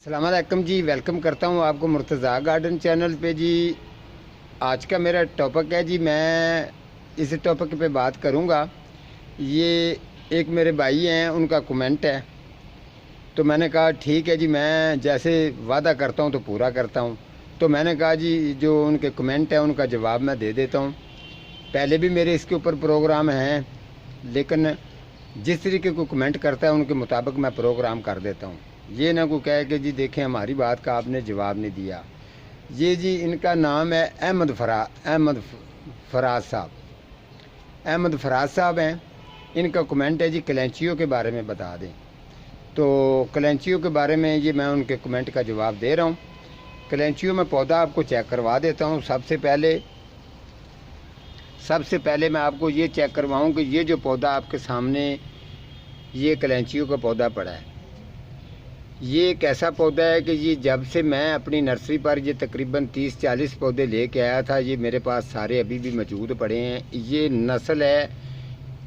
अस्सलाम वालेकुम जी। वेलकम करता हूँ आपको मुर्तज़ा गार्डन चैनल पे जी। आज का मेरा टॉपिक है जी, मैं इस टॉपिक पे बात करूँगा। ये एक मेरे भाई हैं, उनका कमेंट है, तो मैंने कहा ठीक है जी, मैं जैसे वादा करता हूँ तो पूरा करता हूँ। तो मैंने कहा जी, जो उनके कमेंट है उनका जवाब मैं दे देता हूँ। पहले भी मेरे इसके ऊपर प्रोग्राम हैं, लेकिन जिस तरीके को कमेंट करता है उनके मुताबिक मैं प्रोग्राम कर देता हूँ। ये ना कोई कहे कि जी देखें हमारी बात का आपने जवाब नहीं दिया। ये जी, इनका नाम है अहमद फराज साहब। अहमद फराज साहब हैं। इनका कमेंट है जी, कलैंचियों के बारे में बता दें। तो कलैंचियों के बारे में ये मैं उनके कमेंट का जवाब दे रहा हूँ। कलैंचियों में पौधा आपको चेक करवा देता हूँ। सबसे पहले मैं आपको ये चेक करवाऊँ कि ये जो पौधा आपके सामने ये कलैंचियों का पौधा पड़ा है, ये एक ऐसा पौधा है कि ये जब से मैं अपनी नर्सरी पर ये तकरीबन 30-40 पौधे लेके आया था, ये मेरे पास सारे अभी भी मौजूद पड़े हैं। ये नस्ल है,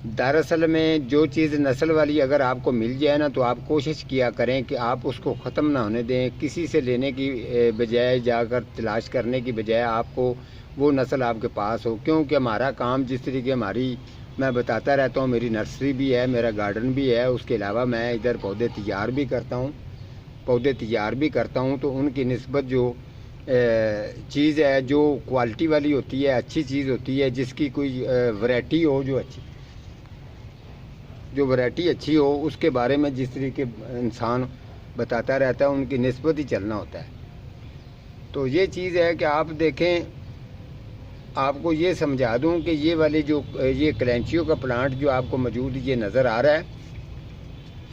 दरअसल में जो चीज़ नस्ल वाली अगर आपको मिल जाए ना, तो आप कोशिश किया करें कि आप उसको ख़त्म ना होने दें। किसी से लेने की बजाय, जाकर तलाश करने की बजाय आपको वो नस्ल आपके पास हो। क्योंकि हमारा काम जिस तरीके मैं बताता रहता हूँ, मेरी नर्सरी भी है, मेरा गार्डन भी है, उसके अलावा मैं इधर पौधे तैयार भी करता हूँ। तो उनकी निस्बत जो चीज़ है, जो क्वालिटी वाली होती है, अच्छी चीज़ होती है, जिसकी कोई वैरायटी हो, जो वैरायटी अच्छी हो, उसके बारे में जिस तरीके इंसान बताता रहता है, उनकी निस्बत ही चलना होता है। तो ये चीज़ है कि आप देखें, आपको ये समझा दूं कि ये वाली जो ये कलैंचियों का प्लांट जो आपको मौजूद ये नज़र आ रहा है,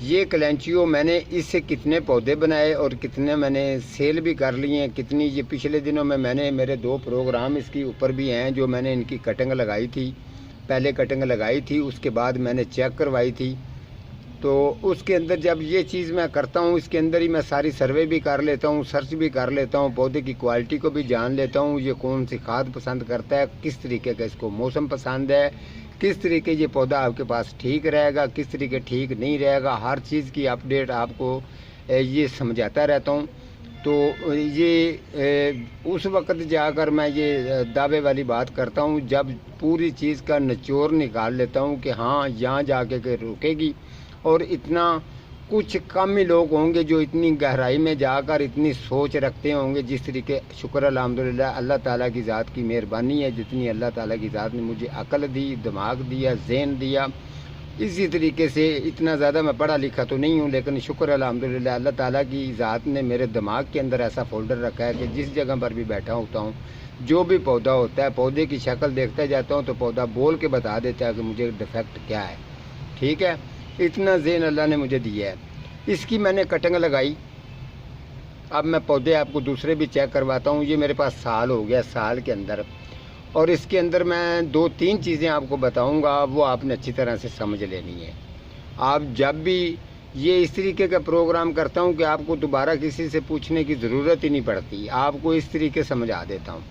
ये कलैंचियो मैंने इससे कितने पौधे बनाए और कितने मैंने सेल भी कर लिए हैं। कितनी ये पिछले दिनों में मैंने, मेरे 2 प्रोग्राम इसके ऊपर भी हैं, जो मैंने इनकी कटिंग लगाई थी। पहले कटिंग लगाई थी, उसके बाद मैंने चेक करवाई थी। तो उसके अंदर जब ये चीज़ मैं करता हूँ, इसके अंदर ही मैं सारी सर्वे भी कर लेता हूँ, सर्च भी कर लेता हूँ, पौधे की क्वालिटी को भी जान लेता हूँ, ये कौन सी खाद पसंद करता है, किस तरीके का इसको मौसम पसंद है, किस तरीके ये पौधा आपके पास ठीक रहेगा, किस तरीके ठीक नहीं रहेगा। हर चीज़ की अपडेट आपको ये समझाता रहता हूँ। तो ये उस वक्त जाकर मैं ये दावे वाली बात करता हूँ, जब पूरी चीज़ का निचोड़ निकाल लेता हूँ कि हाँ, यहाँ जाके के रुकेगी। और इतना कुछ कम ही लोग होंगे जो इतनी गहराई में जाकर इतनी सोच रखते होंगे जिस तरीके। शुक्र अल्हम्दुलिल्लाह, अल्लाह ताला की ज़ात की मेहरबानी है, जितनी अल्लाह ताला की ज़ात ने मुझे अकल दी, दिमाग दिया, ज़हन दिया। इसी तरीके से इतना ज़्यादा मैं पढ़ा लिखा तो नहीं हूँ, लेकिन शुक्र अल्हम्दुलिल्लाह, अल्लाह ताला की ज़ात ने मेरे दिमाग के अंदर ऐसा फोल्डर रखा है कि जिस जगह पर भी बैठा होता हूँ, जो भी पौधा होता है, पौधे की शक्ल देखता जाता हूँ, तो पौधा बोल के बता देता है कि मुझे डिफेक्ट क्या है। ठीक है, इतना ज़हन अल्लाह ने मुझे दिया है। इसकी मैंने कटिंग लगाई। अब मैं पौधे आपको दूसरे भी चेक करवाता हूँ। ये मेरे पास साल हो गया, साल के अंदर, और इसके अंदर मैं 2-3 चीज़ें आपको बताऊँगा, वो आपने अच्छी तरह से समझ लेनी है। आप जब भी ये इस तरीके का प्रोग्राम करता हूँ कि आपको दोबारा किसी से पूछने की ज़रूरत ही नहीं पड़ती, आपको इस तरीके समझा देता हूँ।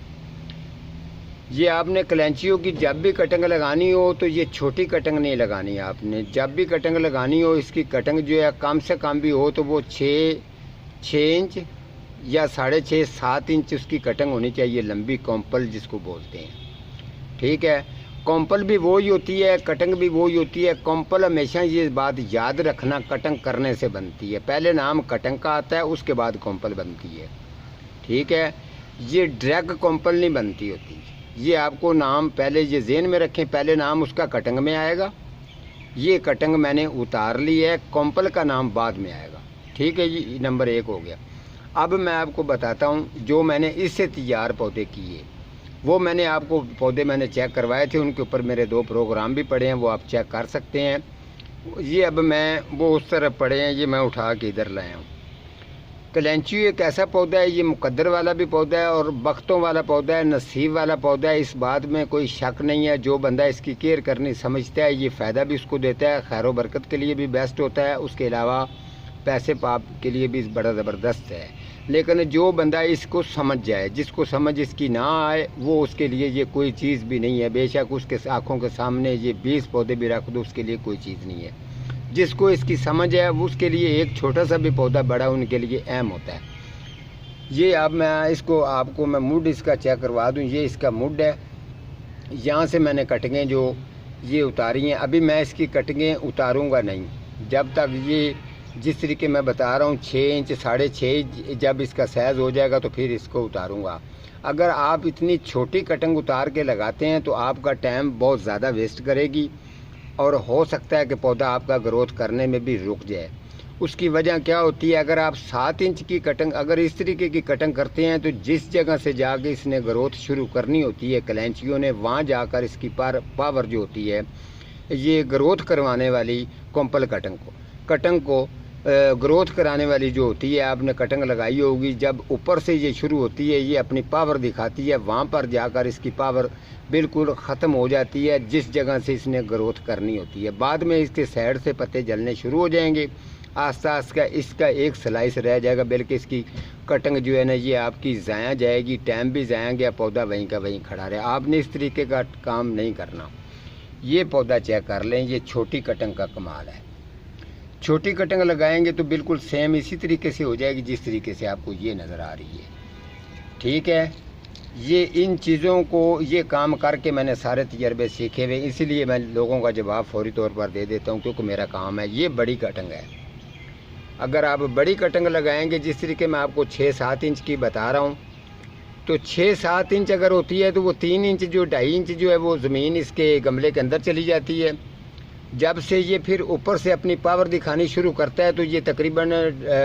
ये आपने कलैंचियों की जब भी कटिंग लगानी हो, तो ये छोटी कटिंग नहीं लगानी है आपने। जब भी कटिंग लगानी हो, इसकी कटिंग जो है कम से कम भी हो तो वो 6 इंच या 6.5-7 इंच उसकी कटिंग होनी चाहिए, लंबी कॉम्पल जिसको बोलते हैं। ठीक है, कॉम्पल भी वही होती है, कटिंग भी वही होती है। कॉम्पल हमेशा ये बात याद रखना, कटिंग करने से बनती है। पहले नाम कटिंग का आता है, उसके बाद कॉम्पल बनती है। ठीक है, ये डायरेक्ट कॉम्पल नहीं बनती होती। ये आपको नाम पहले ये ज़हन में रखें, पहले नाम उसका कटिंग में आएगा। ये कटिंग मैंने उतार ली है, कॉम्पल का नाम बाद में आएगा। ठीक है जी, नंबर 1 हो गया। अब मैं आपको बताता हूँ, जो मैंने इससे तैयार पौधे किए, वो मैंने आपको पौधे मैंने चेक करवाए थे, उनके ऊपर मेरे 2 प्रोग्राम भी पड़े हैं, वो आप चेक कर सकते हैं। ये अब मैं वो उस तरफ पड़े हैं, ये मैं उठा के इधर लाया हूँ। कलैंचियो एक ऐसा पौधा है, ये मुकद्दर वाला भी पौधा है और बख्तों वाला पौधा है, नसीब वाला पौधा है। इस बात में कोई शक नहीं है। जो बंदा इसकी केयर करनी समझता है, ये फ़ायदा भी उसको देता है, खैर बरकत के लिए भी बेस्ट होता है, उसके अलावा पैसे पाप के लिए भी बड़ा ज़बरदस्त है। लेकिन जो बंदा इसको समझ जाए, जिसको समझ इसकी ना आए, वो उसके लिए ये कोई चीज़ भी नहीं है। बेशक उसके आँखों के सामने ये 20 पौधे भी रख दो, उसके लिए कोई चीज़ नहीं है। जिसको इसकी समझ है उसके लिए एक छोटा सा भी पौधा बड़ा उनके लिए अहम होता है। ये अब मैं इसको आपको मैं मुड इसका चेक करवा दूं। ये इसका मुड है, यहाँ से मैंने कटिंगें जो ये उतारी हैं। अभी मैं इसकी कटिंगें उतारूंगा नहीं जब तक ये जिस तरीके मैं बता रहा हूँ 6 इंच 6.5 जब इसका साइज़ हो जाएगा तो फिर इसको उतारूंगा। अगर आप इतनी छोटी कटिंग उतार के लगाते हैं तो आपका टाइम बहुत ज़्यादा वेस्ट करेगी और हो सकता है कि पौधा आपका ग्रोथ करने में भी रुक जाए। उसकी वजह क्या होती है, अगर आप 7 इंच की कटिंग अगर इस तरीके की कटिंग करते हैं तो जिस जगह से जाके इसने ग्रोथ शुरू करनी होती है कलैंचियों ने, वहाँ जाकर इसकी पावर जो होती है ये ग्रोथ करवाने वाली कॉम्पल कटिंग को ग्रोथ कराने वाली जो होती है, आपने कटिंग लगाई होगी, जब ऊपर से ये शुरू होती है ये अपनी पावर दिखाती है, वहाँ पर जाकर इसकी पावर बिल्कुल ख़त्म हो जाती है जिस जगह से इसने ग्रोथ करनी होती है। बाद में इसके साइड से पत्ते जलने शुरू हो जाएंगे, आस्ता आस्ता इसका एक स्लाइस रह जाएगा, बल्कि इसकी कटिंग जो है ना ये आपकी ज़ाया जाएगी, टाइम भी ज़ाया गया, पौधा वहीं का वहीं खड़ा रहे। आपने इस तरीके का काम नहीं करना। ये पौधा चेक कर लें, ये छोटी कटिंग का कमाल है। छोटी कटिंग लगाएंगे तो बिल्कुल सेम इसी तरीके से हो जाएगी जिस तरीके से आपको ये नज़र आ रही है। ठीक है, ये इन चीज़ों को ये काम करके मैंने सारे तजर्बे सीखे हुए, इसीलिए मैं लोगों का जवाब फौरी तौर पर दे देता हूँ क्योंकि मेरा काम है। ये बड़ी कटिंग है, अगर आप बड़ी कटिंग लगाएंगे जिस तरीके मैं आपको 6-7 इंच की बता रहा हूँ, तो 6-7 इंच अगर होती है तो वो 3 इंच जो 2.5 इंच जो है वो ज़मीन इसके गमले के अंदर चली जाती है। जब से ये फिर ऊपर से अपनी पावर दिखानी शुरू करता है तो ये तकरीबन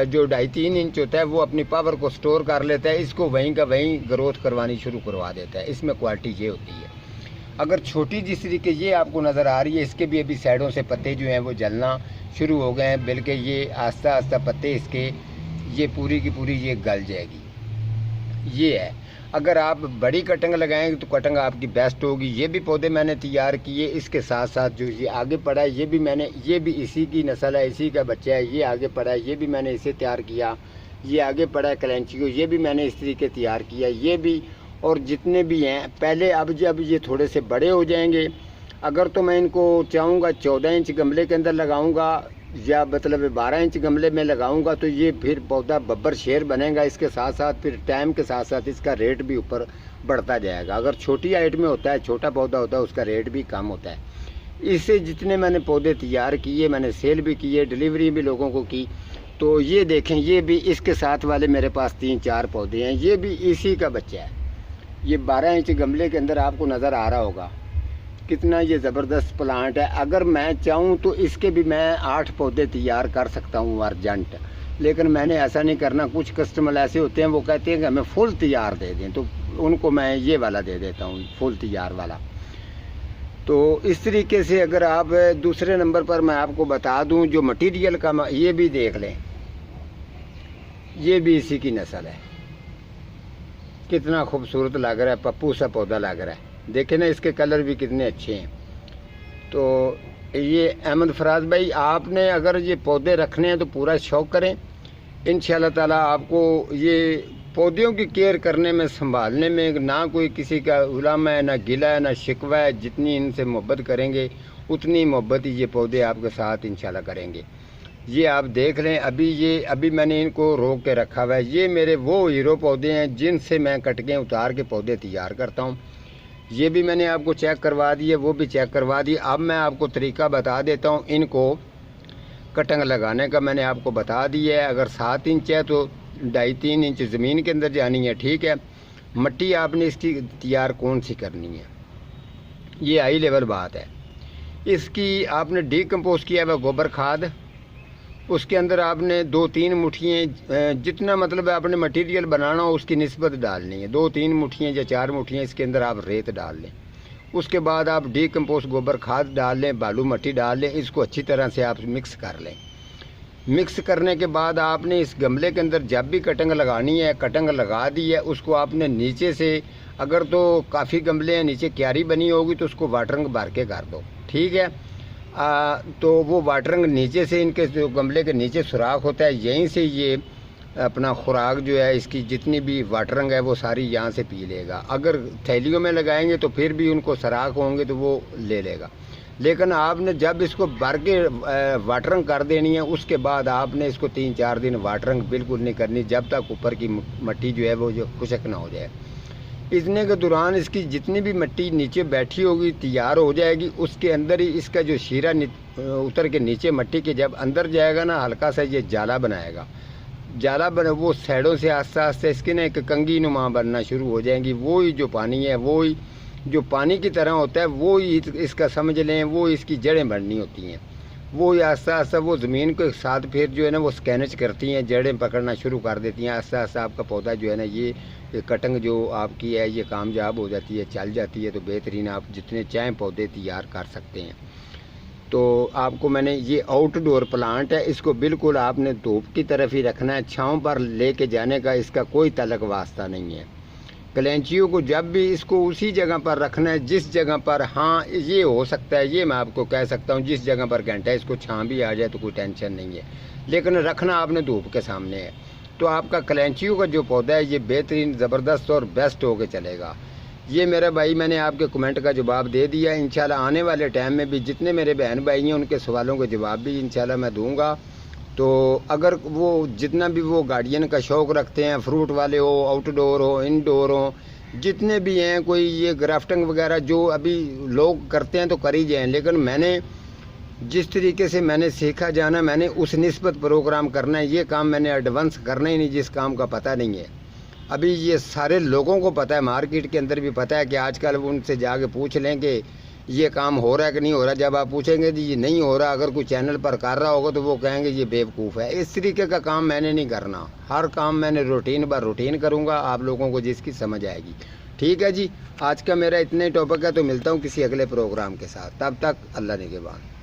जो 2.5-3 इंच होता है वो अपनी पावर को स्टोर कर लेता है, इसको वहीं का वहीं ग्रोथ करवानी शुरू करवा देता है। इसमें क्वालिटी ये होती है। अगर छोटी जिस तरीके ये आपको नज़र आ रही है, इसके भी अभी साइडों से पत्ते जो हैं वो जलना शुरू हो गए हैं, बल्कि ये आस्ता आस्ता पत्ते इसके ये पूरी की पूरी ये गल जाएगी। ये है, अगर आप बड़ी कटिंग लगाएंगे तो कटिंग आपकी बेस्ट होगी। ये भी पौधे मैंने तैयार किए, इसके साथ साथ जो ये आगे पड़ा है ये भी इसी की नस्ल है, इसी का बच्चा है। ये आगे पड़ा है, ये भी मैंने इसे तैयार किया। ये आगे पड़ा है कलैंचियो, ये भी मैंने इस तरीके तैयार किया। ये भी और जितने भी हैं पहले, अब जब ये थोड़े से बड़े हो जाएंगे, अगर तो मैं इनको चाहूँगा 14 इंच गमले के अंदर लगाऊंगा या मतलब 12 इंच गमले में लगाऊंगा तो ये फिर पौधा बब्बर शेर बनेगा। इसके साथ साथ फिर टाइम के साथ साथ इसका रेट भी ऊपर बढ़ता जाएगा। अगर छोटी हाइट में होता है, छोटा पौधा होता है, उसका रेट भी कम होता है। इससे जितने मैंने पौधे तैयार किए, मैंने सेल भी किए, डिलीवरी भी लोगों को की। तो ये देखें, ये भी इसके साथ वाले मेरे पास 3-4 पौधे हैं, ये भी इसी का बच्चा है। ये 12 इंच गमले के अंदर आपको नज़र आ रहा होगा कितना ये ज़बरदस्त प्लांट है। अगर मैं चाहूँ तो इसके भी मैं 8 पौधे तैयार कर सकता हूँ अर्जेंट, लेकिन मैंने ऐसा नहीं करना। कुछ कस्टमर ऐसे होते हैं वो कहते हैं कि हमें फुल तैयार दे दें, तो उनको मैं ये वाला दे देता हूँ, फुल तैयार वाला। तो इस तरीके से अगर आप दूसरे नंबर पर मैं आपको बता दूँ जो मटीरियल का, ये भी देख लें, ये भी इसी की नस्ल है। कितना खूबसूरत लग रहा है, पप्पू सा पौधा लग रहा है। देखें ना, इसके कलर भी कितने अच्छे हैं। तो ये अहमद फराज भाई, आपने अगर ये पौधे रखने हैं तो पूरा शौक़ करें। इंशाल्लाह ताला आपको ये पौधों की केयर करने में, संभालने में ना कोई किसी का उलामा है, ना गिला है, ना शिकवा है। जितनी इनसे मोहब्बत करेंगे उतनी मोहब्बत ये पौधे आपके साथ इंशाल्लाह करेंगे। ये आप देख लें, अभी मैंने इनको रोक के रखा हुआ है। ये मेरे वो हीरो पौधे हैं जिनसे मैं कटके उतार के पौधे तैयार करता हूँ। ये भी मैंने आपको चेक करवा दिए, वो भी चेक करवा दिए। अब मैं आपको तरीका बता देता हूँ इनको कटिंग लगाने का। मैंने आपको बता दिया है, अगर 7 इंच है तो 2.5-3 इंच ज़मीन के अंदर जानी है। ठीक है, मिट्टी आपने इसकी तैयार कौन सी करनी है, ये हाई लेवल बात है। इसकी आपने डीकम्पोज किया हुआ गोबर खाद, उसके अंदर आपने 2-3 मुठियाँ, जितना मतलब आपने मटेरियल बनाना हो उसकी निस्बत डालनी है। 2-3 मुठियाँ या 4 मुठियाँ इसके अंदर आप रेत डाल लें। उसके बाद आप डीकम्पोज गोबर खाद डाल लें, बालू मिट्टी डाल लें, इसको अच्छी तरह से आप मिक्स कर लें। मिक्स करने के बाद आपने इस गमले के अंदर जब भी कटिंग लगानी है, कटिंग लगा दी है, उसको आपने नीचे से, अगर तो काफ़ी गमले हैं नीचे क्यारी बनी होगी तो उसको वाटरिंग भर के कर दो। ठीक है, तो वो वाटरिंग नीचे से, इनके जो गमले के नीचे सुराख होता है, यहीं से ये अपना खुराक जो है इसकी जितनी भी वाटरिंग है वो सारी यहाँ से पी लेगा। अगर थैलियों में लगाएंगे तो फिर भी उनको सुराख होंगे तो वो ले लेगा। लेकिन आपने जब इसको भर के वाटरिंग कर देनी है, उसके बाद आपने इसको 3-4 दिन वाटरिंग बिल्कुल नहीं करनी, जब तक ऊपर की मिट्टी जो है वो जो खुशक ना हो जाए। इतने के दौरान इसकी जितनी भी मिट्टी नीचे बैठी होगी तैयार हो जाएगी। उसके अंदर ही इसका जो शीरा उतर के नीचे मिट्टी के जब अंदर जाएगा ना, हल्का सा ये जाला बनाएगा। जाला बना वो साइडों से आस्ते आस्ते इसकी ना एक कंगी नुमा बनना शुरू हो जाएंगी। वो ही जो पानी है, वो ही जो पानी की तरह होता है, वो ही इसका समझ लें, वो इसकी जड़ें बढ़नी होती हैं। वो ही आस्ते आस्ते वो ज़मीन के साथ फिर जो है ना वो स्कैनेज करती हैं, जड़ें पकड़ना शुरू कर देती हैं। आस्ते आस्ते आपका पौधा जो है ना ये कटिंग जो आपकी है ये कामयाब हो जाती है, चल जाती है। तो बेहतरीन आप जितने चाहें पौधे तैयार कर सकते हैं। तो आपको मैंने ये आउटडोर प्लांट है, इसको बिल्कुल आपने धूप की तरफ ही रखना है, छांव पर लेके जाने का इसका कोई तलक वास्ता नहीं है। कलेंचियों को जब भी इसको उसी जगह पर रखना है जिस जगह पर, हाँ ये हो सकता है, ये मैं आपको कह सकता हूँ, जिस जगह पर घंटा इसको छां भी आ जाए तो कोई टेंशन नहीं है, लेकिन रखना आपने धूप के सामने है। तो आपका कलेंचियों का जो पौधा है ये बेहतरीन ज़बरदस्त और बेस्ट होके चलेगा। ये मेरा भाई मैंने आपके कमेंट का जवाब दे दिया। इंशाल्लाह आने वाले टाइम में भी जितने मेरे बहन भाई हैं उनके सवालों के जवाब भी इंशाल्लाह मैं दूंगा। तो अगर वो जितना भी वो गार्डियन का शौक़ रखते हैं, फ्रूट वाले हो, आउटडोर हो, इनडोर हो, जितने भी हैं, कोई ये ग्राफ्टिंग वगैरह जो अभी लोग करते हैं तो कर ही जाएँ, लेकिन मैंने जिस तरीके से मैंने सीखा जाना, मैंने उस निस्बत प्रोग्राम करना है। ये काम मैंने एडवांस करना ही नहीं जिस काम का पता नहीं है। अभी ये सारे लोगों को पता है, मार्केट के अंदर भी पता है कि आजकल उनसे जाके पूछ लें कि ये काम हो रहा है कि नहीं हो रहा। जब आप पूछेंगे कि ये नहीं हो रहा, अगर कोई चैनल पर कर रहा होगा तो वो कहेंगे ये बेवकूफ़ है। इस तरीके का काम मैंने नहीं करना। हर काम मैंने रूटीन बार रूटीन करूँगा, आप लोगों को जिसकी समझ आएगी। ठीक है जी, आज का मेरा इतने टॉपिक है। तो मिलता हूँ किसी अगले प्रोग्राम के साथ, तब तक अल्लाह निगहबान।